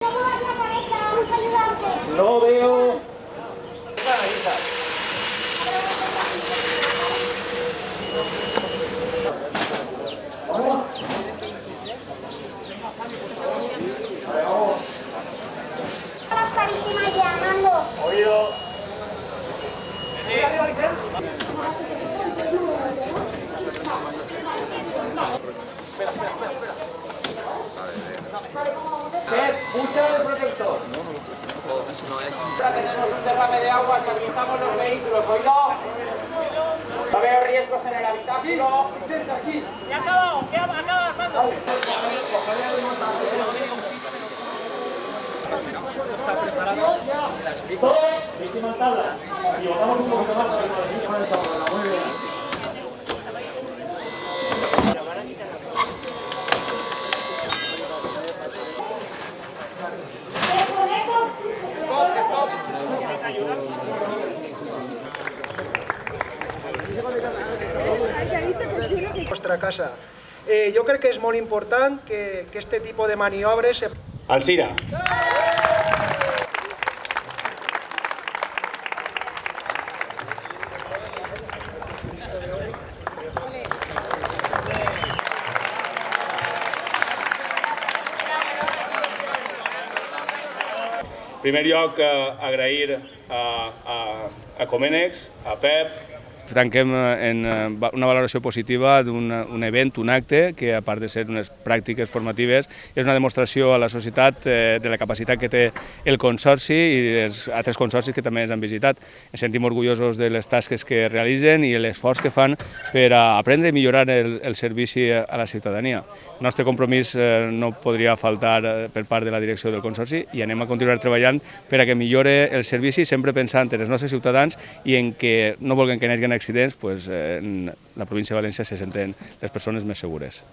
No veo. Oído. Busca el protector. Ahora tenemos un derrame de agua, estabilizamos los vehículos, ¿oído? No veo riesgos en el habitáculo. Aquí. Ya acabado, ¿qué acaba pasando? Está preparado. Víctima en tabla. Y bajamos un poquito más para que nos víctima en tabla. Muy bien. Nuestra casa. Jo crec que és molt important que este tipus de maniobres... Alcira. En primer lloc, agrair a Comenex, a Pep. Tanquem en una valoració positiva d'un event, un acte, que a part de ser unes pràctiques formatives, és una demostració a la societat de la capacitat que té el Consorci i els altres consorcis que també ens han visitat. Ens sentim orgullosos de les tasques que realitzen i l'esforç que fan per aprendre i millorar el servici a la ciutadania. El nostre compromís no podria faltar per part de la direcció del Consorci i anem a continuar treballant per a que millore el servici, sempre pensant en els nostres ciutadans i en que no vulguem que n'hi hagi accidents, en la província de València se senten les persones més segures.